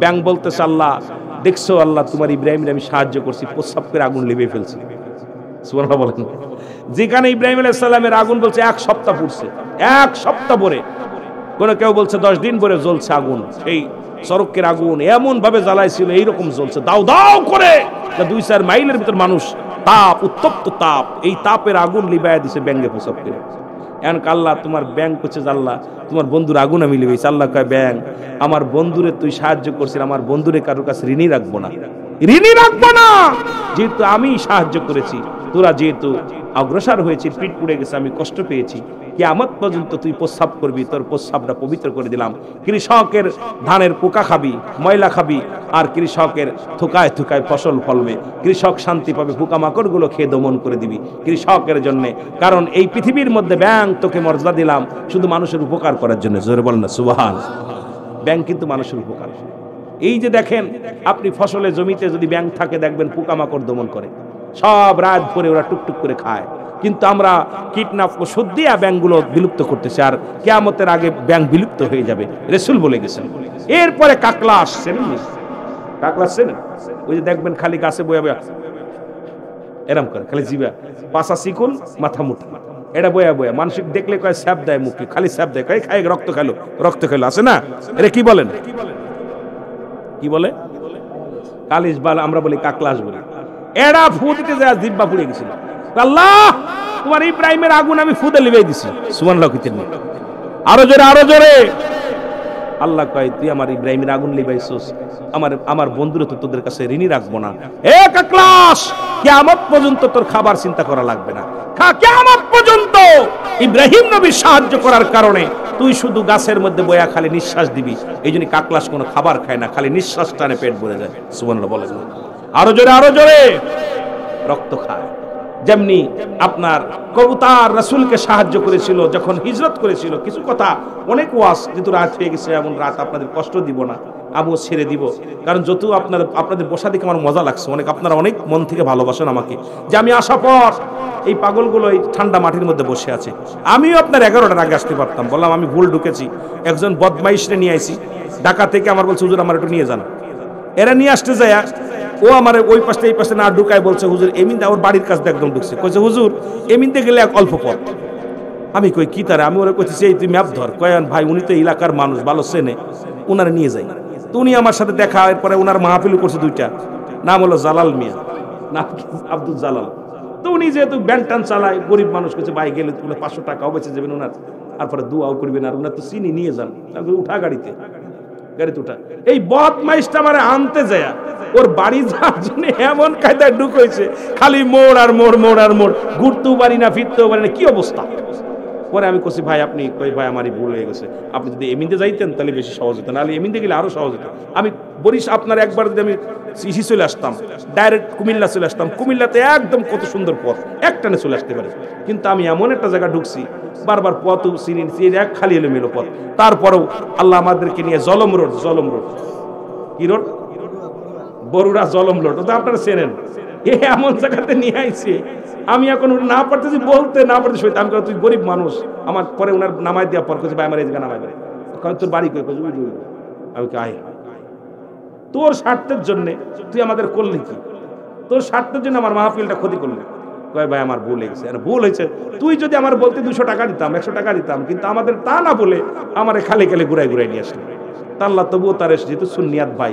[SPEAKER 1] ব্যাং বলতেছে আল্লাহ দেখছো, আল্লাহ তোমার ইব্রাহিমের আমি সাহায্য করছি, প্রস্রাব করে আগুন লিভে ফেলছি। সুবহানাল্লাহ বলেন। যেখানে ইব্রাহিম আলাইহিস সালামের আগুন বলছে 1 সপ্তাহ পুড়ছে, 1 সপ্তাহ পরে, কোন কেউ বলছে 10 দিন পরে জ্বলছে আগুন। সেই সড়কের আগুন এমন ভাবে জ্বালাইছিল, এইরকম জ্বলছে দাও দাও করে, 2-4 মাইলের ভিতর মানুষ তাপ, উত্তপ্ত তাপ, এই তাপের আগুন লিবাইয়া দিছে ব্যাঙ্গে প্রস্রাব করে। এখন আল্লাহ তোমার ব্যাং করছে, আল্লাহ তোমার বন্ধুর আগুন আমি লিবেছি। আল্লাহ কয় ব্যাং আমার বন্ধুরে তুই সাহায্য করছিস, আমার বন্ধুরে কারোর কাছে ঋণী রাখবো না, ঋণী রাখবো না, যেহেতু আমি সাহায্য করেছি, তোরা যেহেতু অগ্রসর হয়েছিস, পিঠ পুড়ে গেছে, আমি কষ্ট পেয়েছি, কিয়ামত পর্যন্ত তুই প্রস্রাব করবি, তোর প্রস্রাবটা পবিত্র করে দিলাম। কৃষকের ধানের পোকা খাবি, ময়লা খাবি, আর কৃষকের থুকায় থুকায় ফসল ফলবে, কৃষক শান্তি পাবে, পোকামাকড় গুলো খেয়ে দমন করে দিবি কৃষকের জন্য। কারণ এই পৃথিবীর মধ্যে ব্যাং তোকে মর্যাদা দিলাম শুধু মানুষের উপকার করার জন্য। জোরে বলেন না সুবহান। ব্যাং কিন্তু মানুষের উপকার। এই যে দেখেন আপনি ফসলের জমিতে যদি ব্যাং থাকে দেখবেন পোকামাকড় দমন করে, সব রাত ভরে ওরা টুকটুক করে খায়। কিন্তু আমরা কীটনাশক ওষুধ দিয়ে ব্যাংগুলো বিলুপ্ত করতেছি, আর কিয়ামতের আগে ব্যাং বিলুপ্ত হয়ে যাবে, রাসূল বলে গেছেন। এরপরে কাকলা আসছেন, কাকলা আসছেন, ওই যে দেখবেন খালি গাছে বয়া বয়া এরম করে, খালি জিবা পাশা শিকুল মাথা মুঠা, এটা বয়া বয়া মানসিক দেখলে কয় স্যাপ দেয় মুখে, খালি স্যাপ দেয়, কয় খাই রক্ত খেলো, রক্ত খেলো, আছে না? এটা কি বলেন, কি বলে? কালিশ বাল, আমরা বলি কাকলাস বলি। এরা ফু দিতে যায় জিব্বা পুড়ে গেছিল। আল্লাহ তোমার ইব্রাহিমের আগুন আমি ফুদে লিবাই দিছি। সুবহানাল্লাহ কইতেন না, আরো জোরে, আরো জোরে। আল্লাহ কয় তুই আমার ইব্রাহিমের আগুন লিবাইছস, আমার বন্ধুরা তো তোদের কাছে ঋণী রাখবো না। এ কাকলাস, কিয়ামত পর্যন্ত তোর খাবার চিন্তা করা লাগবে না, কিয়ামত পর্যন্ত ইব্রাহিম নবীর সাহায্য করার কারণে তুই শুধু গাছের মধ্যে বয়া খালি নিঃশ্বাস দিবি। এই জন্য কাকলাস কোনো খাবার খায় না, খালি নিঃশ্বাস টানে পেট ভরে যায়। সুবহানাল্লাহ বলেন, আরো জোরে, আরো জোরে। রক্ত খায়। যেমনি আপনার কবুতর রাসূলকে সাহায্য করেছিল যখন হিজরত করেছিল। কিছু কথা অনেক ওয়াজ, যেহেতু রাত হয়ে গেছে, এমন রাত আপনাদের কষ্ট দিব না, আমিও ছেড়ে দিব। কারণ যত আপনাদের বসা দেখে আমার মজা লাগছে, অনেক আপনারা অনেক মন থেকে ভালোবাসেন আমাকে, যে আমি আসার পর এই পাগলগুলো এই ঠান্ডা মাটির মধ্যে বসে আছে। আমিও আপনার 11টার আগে আসতে পারতাম, বললাম আমি ভুল ঢুকেছি, একজন বদমাইশরে নিয়ে আইছি ঢাকা থেকে, আমার বলছে হুজুর আমার একটু নিয়ে যান। এরা নিয়ে আসতে যায়, ও আমার ওই পাশে এই পাশে না ঢুকায় বলছে হুজুর এমিন, ওর বাড়ির কাছে একদম ঢুকছে, কইছে হুজুর এমিনতে গেলে এক অল্প পথ। আমি কই কি তারে, আমি ওরা কইছি এই তুই ম্যাপ ধর। কয়ান ভাই উনি তো এলাকার মানুষ, ভালো চেনে, উনারে নিয়ে যাই। তো উনি আমার সাথে দেখা, এরপরে উনার মাহফিল করছে 2টা, নাম হলো জালাল মিয়া, নাম আব্দুল জালাল। তো উনি যেহেতু ব্যান্টান চালায়, গরিব মানুষ কাছে ভাই গেলে 500 টাকাও বেঁচে যাবেন ওনার, তারপরে দোয়াও করবেন, আর ওনার তো চিনি নিয়ে যান, উঠা গাড়িতে উঠা। এই বদমাইশটা মানে আনতে যায় ওর বাড়ি যাওয়ার জন্য এমন কায়দায় ঢুক হয়েছে, খালি মোড় আর মোড়, মোড় আর মোড়, ঘুরতেও পারি না, ফিরতেও পারি না, কি অবস্থা। পরে আমি কইছি ভাই আপনি, কই ভাই আমারই ভুল হয়ে গেছে, আপনি যদি এমনিতে যাইতেন তাহলে বেশি সহজ হতো, নাহলে এমনিতে গেলে আরো সহজ হতো। আমি বলিস আপনার একবার যদি আমি ইসি চলে আসতাম, ডাইরেক্ট কুমিল্লা চলে আসতাম, কুমিল্লাতে একদম কত সুন্দর পথ, একটানে চলে আসতে পারে, কিন্তু আমি এমন একটা জায়গা ঢুকছি বারবার পথ চিনি এক খালি এলোমেলো পথ। তারপরেও আল্লাহ আমাদেরকে নিয়ে জলম রোড, কি রোড, বরুড়া জলম রোড, ওটা আপনারা চেনেন, এমন জায়গাতে নিয়ে আইছে। আমি এখন না পারতেছি বলতে, না পারতেছি সইতে। আমি তুই গরিব মানুষ, আমার পরে ওনার নামাই দেওয়া পর ভাই আমার এই জায়গা নামাই দেয়, তোর বাড়ি কই? আমি আয়, তোর স্বার্থের জন্য তুই আমাদের করলি কি? তোর স্বার্থের জন্য আমার মাহফিলটা ক্ষতি করলি। কয় ভাই আমার ভুল হয়েছে। ভুল হয়েছে, তুই যদি আমার বলতে 200 টাকা দিতাম, 100 টাকা দিতাম, কিন্তু আমাদের তা না বলে আমার খালি খালি ঘুরাই ঘুরাই নিয়ে আসলি। আল্লাহ তবুও তার যেহেতু সুন্নিয়াত ভাই,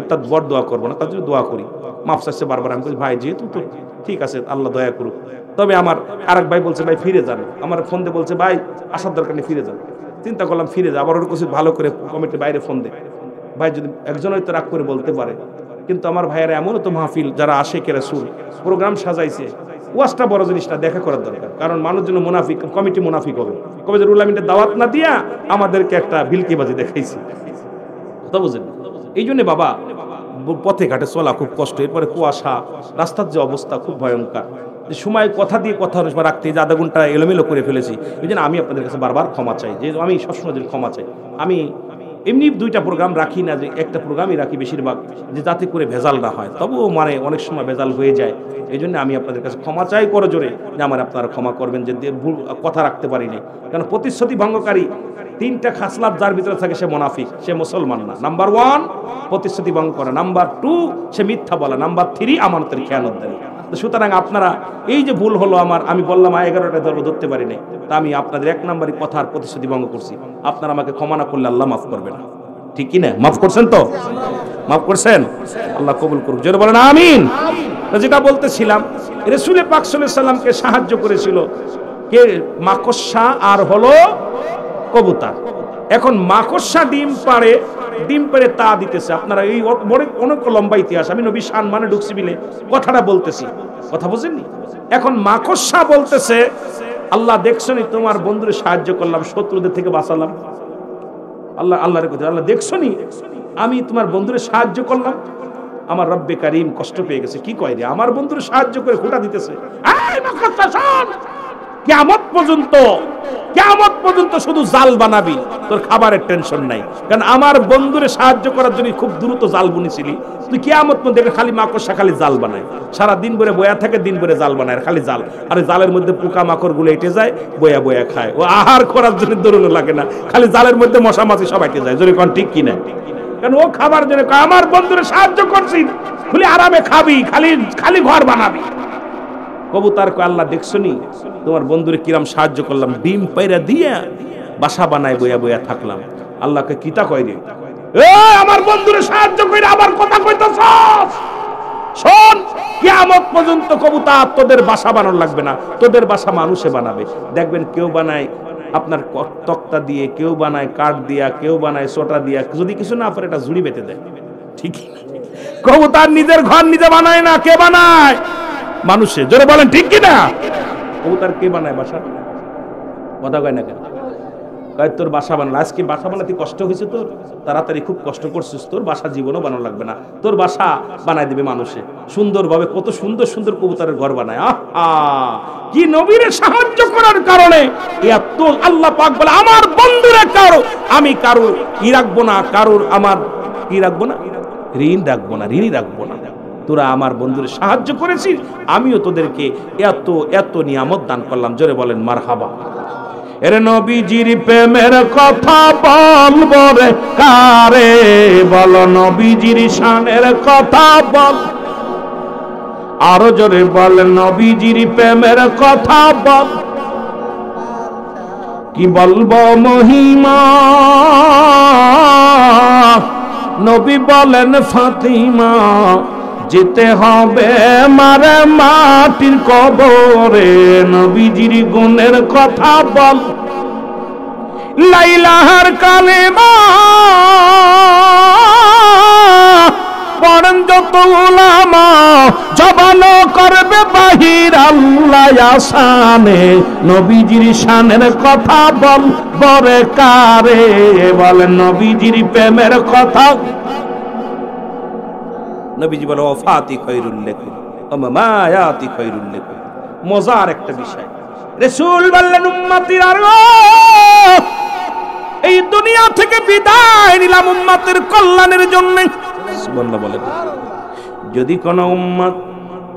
[SPEAKER 1] তার বড় দোয়া করবো না, তার জন্য দোয়া করি, মাফ চাইছে বারবার। আমি বলছি ভাই যেহেতু তো ঠিক আছে, আল্লাহ দয়া করুক। তবে আমার আরেক ভাই বলছে ভাই ফিরে যান, আমার ফোন দিয়ে বলছে ভাই আসার দরকার নেই, ফিরে যান। চিন্তা করলাম ফিরে যা, আবার ওর কাছে ভালো করে কমিটির বাইরে ফোন দে, ভাই যদি একজন হয়তো রাগ করে বলতে পারে, কিন্তু আমার ভাইয়েরা এমনও তো মাহফিল যারা আশেকে রাসূল প্রোগ্রাম সাজাইছে, ওয়াজটা বড় জিনিসটা দেখা করার দরকার, কারণ মানুষ যেন মুনাফিক, কমিটি মুনাফিক হবে, কবে যে রুল আমিনের দাওয়াত না দিয়া আমাদেরকে একটা ভিলকিবাজি দেখাইছে, কথা বুঝেন। এই জন্য বাবা পথে ঘাটে চলা খুব কষ্ট, এরপরে কুয়াশা, রাস্তার যে অবস্থা খুব ভয়ঙ্কর, যে সময় কথা দিয়ে কথা রাখতে যে আধা ঘন্টা এলোমেলো করে ফেলেছি। এই জন্য আমি আপনাদের কাছে বারবার ক্ষমা চাই, যে আমি সবসময় ক্ষমা চাই। আমি এমনি 2টা প্রোগ্রাম রাখি না, যে একটা প্রোগ্রামই রাখি বেশিরভাগ, যে যাতে করে ভেজাল না হয়, তবুও মানে অনেক সময় ভেজাল হয়ে যায়। এই জন্য আমি আপনাদের কাছে ক্ষমা চাই করে জোরে, যে আমার আপনারা ক্ষমা করবেন যে ভুল কথা রাখতে পারিনি। কারণ প্রতিশ্রুতি ভঙ্গকারী 3টা খাসলাত যার ভিতরে থাকে সে মুনাফিক, সে মুসলমান না। নাম্বার 1 প্রতিশ্রুতি ভঙ্গ করা, নাম্বার 2 সে মিথ্যা বলা, নাম্বার 3 আমানতের খেয়ানত দেয়। সুতরাং আপনারা এই যে ভুল হলো আমার, আমি বললাম 11টা ধরতে পারি নাই, তা আমি আপনাদের 1 নম্বরই কথার প্রতিশ্রুতি ভঙ্গ করছি। আপনারা আমাকে ক্ষমা না করলে আল্লাহ মাফ করবে না, ঠিক কি না? মাফ করছেন তো? মাফ করছেন? আল্লাহ কবুল করুক, জোরে বলেন আমিন। যেটা বলতেছিলাম, রাসূল পাক সাল্লাল্লাহু আলাইহি ওয়াসাল্লামকে সাহায্য করেছিল কে? মাকড়সা আর হলো কবুতর। এখন মাকড়সা ডিম পাড়ে তা দিতেছে। আপনারা এই অনেক লম্বা ইতিহাস, আমি নবী সম্মানে ঢুকছি বিলে কথাটা বলতেছি, কথা বুঝেননি? এখন মাকড়সা বলতেছে আল্লাহ দেখছনি তোমার বন্ধুরে সাহায্য করলাম, শত্রুদের থেকে বাঁচালাম। আল্লাহর কথা, আল্লাহ দেখছনি আমি তোমার বন্ধুরে সাহায্য করলাম। আমার রব্বে কারীম কষ্ট পেয়ে গেছে, কি কয় রে, আমার বন্ধুরে সাহায্য করে খোঁটা দিতেছে। এই মাকড়সা শোন, কিয়ামত পর্যন্ত শুধু জাল বানাবি, তোর খাবারের টেনশন নাই। কারণ আমার বন্ধুরে সাহায্য করার জন্য খুব দ্রুত জাল বুনেছিলি, তুই কিয়ামত পর্যন্ত খালি মাকড়সা খালি জাল বানায়, সারা দিন ভরে বয়া থাকে, দিন ভরে জাল বানায়, খালি জাল। আর জালের মধ্যে পোকা মাকড় গুলো এঁটে যায়, বয়া খায়, ও আহার করার জন্য দৌড়ানো লাগে না, খালি জালের মধ্যে মশা মাছি সব এঁটে যায়। জোরে কোন ঠিক কিনা? কারণ ও খাবার জন্য আমার বন্ধুরে সাহায্য করছি, খুলে আরামে খাবি, খালি ঘর বানাবি। কবুতর কো আল্লাহ দেখছনি তোমার বন্ধুরে কিরাম সাহায্য করলাম, ডিম পাইরা দিয়া বাসা বানায় বয়া থাকলাম। আল্লাহকে কিতা কয় রে, আমার বন্ধুরে সাহায্য কইরা আবার কথা কইতাছস? শোন, কিয়ামত পর্যন্ত কবুতর তোদের বাসা বানানো লাগবে না, তোদের বাসা মানুষে বানাবে। দেখবেন কেউ বানায় আপনার তক্তা দিয়ে, কেউ বানায় কাঠ দিয়া, কেউ বানায় সোটা দিয়া, যদি কিছু না পারে এটা ঝুড়ি বেঁধে দেয়, ঠিক? কবুতর নিজের ঘর নিজে বানায় না, কে বানায়? মানুষে। জোরে বলেন ঠিক কিনা? কবুতর কে বানায় বাসা? কথা কয় না কেন? কয় তোর বাসা বানালো, আজকে বাসা বানাতে কষ্ট হয়েছে তোর, তাড়াতাড়ি খুব কষ্ট করছিস, তোর বাসা জীবনও বানানো লাগবে না, তোর বাসা বানায় দিবে মানুষে সুন্দরভাবে। কত সুন্দর সুন্দর কবুতরের ঘর বানায়। আহা, কি নবীরে সাহায্য করার কারণে এত আল্লাহ পাক বলে আমার বন্ধুরে আমি কারোর কি রাখবো না, কারোর আমার কি রাখবো না, ঋণই রাখবো না। তোরা আমার বন্ধুরে সাহায্য করেছিস, আমিও তোদেরকে এত নিয়ামত দান করলাম। জোরে বলেন মারহাবা। এর নবীজির প্রেমের কথা বলবো রে কারে, বল নবীজির শানের কথা বল, আরো জোরে বল নবীজির প্রেমের কথা বল। কি বলবো মহিমা, নবী বলেন ফাতিমা যেতে হবে মারে মাটির কবরে, নবীজির গুণের কথা বল, লাইলাহার কালেমা পড়েন যত উলামা, জবান করবে বাহির আল্লাহ আসানে, নবীজির শানের কথা বল বরে কারে, বলেন নবীজির প্রেমের কথা। নবীজি বলে ওয়াফাতি খায়রুল লাকুম ওয়া মামায়াতি খায়রুল লাকুম। মজার একটা বিষয়, রাসূল বললেন উম্মতিরা এই দুনিয়া থেকে বিদায় নিলাম উম্মতের কল্যাণের জন্য। সুবহানাল্লাহ বলেন। যদি কোন উম্মত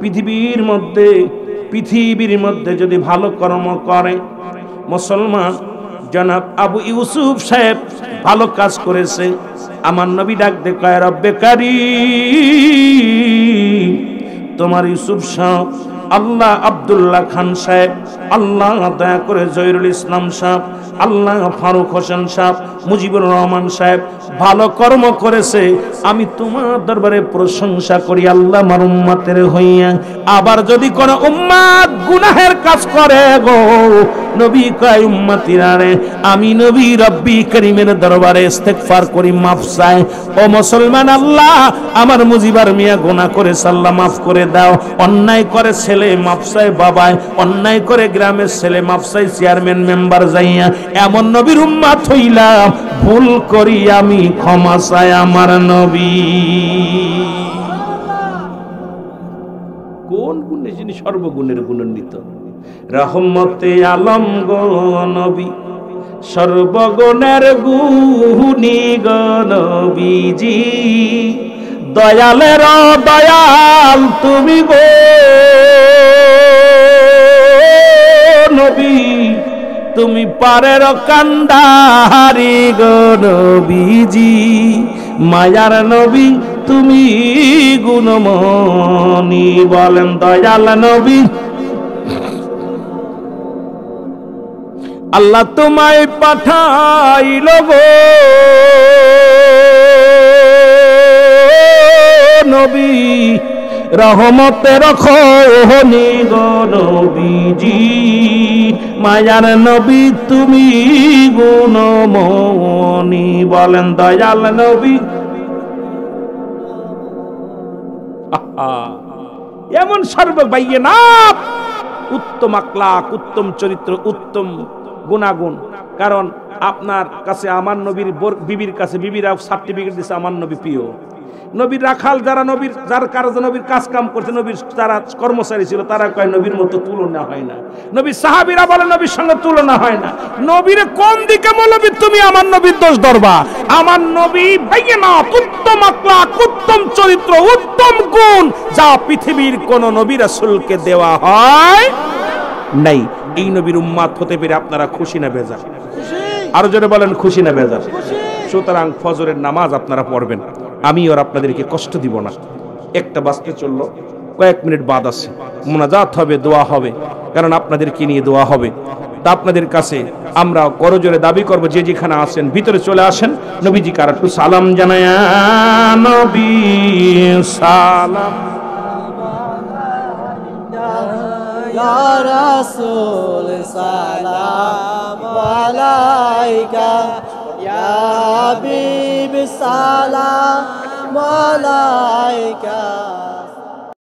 [SPEAKER 1] পৃথিবীর মধ্যে যদি ভালো কর্ম করে, মুসলমান জনাব আবু ইউসুফ সাহেব ভালো কাজ করেছে, আমার নবী ডাক দে কয় রব্বে কারীম, তোমার ইউসুফ সাহেব, আল্লাহ আব্দুল্লাহ খান সাহেব, আল্লাহ দয়া করে জহিরুল ইসলাম সাহেব, আল্লাহ ফারুক হোসেন সাহেব, মুজিবুর রহমান সাহেব ভালো কর্ম করেছে, আমি তোমার দরবারে প্রশংসা করি আল্লাহ আমার উম্মতের হইয়া। আবার যদি কোন উম্মত গুনাহের কাজ করে গো, নবী কয় উম্মতিরা রে, আমি নবী রব্বি করিমের দরবারে ইস্তেগফার করি, মাফ চাই। ও মুসলমান, আল্লাহ আমার মুজিবার মিয়া গুনাহ করেছে, আল্লাহ মাফ করে দাও। অন্যায় করে ছেলে মাফ চাই বাবায়, অন্যায় করে গ্রামের ছেলে মাফ চাই চেয়ারম্যান মেম্বার যাইয়া। এমন নবীর উম্মত হইলাম, ভুল করি আমি ক্ষমা চাই আমার নবী। কোন গুণে যিনি সর্বগুণের গুণান্বিত, রহমতে আলম গো নবী, সর্বগুণের গুণী গো নবীজি, দয়ালের দয়াল তুমি গো নবী, তুমি পারের কান্ডারি গো নবীজি, মায়ার নবী তুমি গুণমণি, বলেন দয়াল নবী। আল্লাহ তোমায় পাঠাইল গো নবী, রহমতের খনি গো নবীজি, মায়ার নবী তুমি গুণমণি, বলেন দয়াল নবী। এমন সর্ববাইয়্যিনাত, উত্তম আখলাক, উত্তম চরিত্র, উত্তম গুণাগুণ। কারণ আপনার কাছে আমার নবীর বিবির কাছে বিবিরা সার্টিফিকেট দিচ্ছে আমার নবী প্রিয়। নবীর রাখাল যারা নবীর যার কারণে নবীর কাজ কাম করছে, নবীর যারা কর্মচারী ছিল, তারা কয় নবীর মতো তুলনা হয় না। নবীর সাহাবীরা বলে নবীর সঙ্গে তুলনা হয় না। নবীর কোন দিকে মৌলবী তুমি আমার নবীর দোষ ধরবা? আমার নবী বাইয়্যিনাত, উত্তম আখলাক, উত্তম চরিত্র, উত্তম গুণ, যা পৃথিবীর কোন নবী রাসূলকে দেওয়া হয় নাই। এই নবীর উম্মত হতে পেরে আপনারা খুশি না বেজার? আরো জোরে বলেন খুশি না বেজার? সুতরাং ফজরের নামাজ আপনারা পড়বেন, আমি আর আপনাদেরকে কষ্ট দিব না। একটা বাজতে চললো, কয়েক মিনিট বাদ আছে, মুনাজাত হবে, দোয়া হবে, কারণ আপনাদেরকে নিয়ে দোয়া হবে। তা আপনাদের কাছে আমরা করজোরে দাবি করব, যে যেখানে আছেন ভিতরে চলে আসেন, নবীজি কার একটু সালাম জানায়া, নবী সালাম
[SPEAKER 2] ইয়া রাসূল সালাম আলাইকা, ইয়া হাবিব সালাম আলাইকা।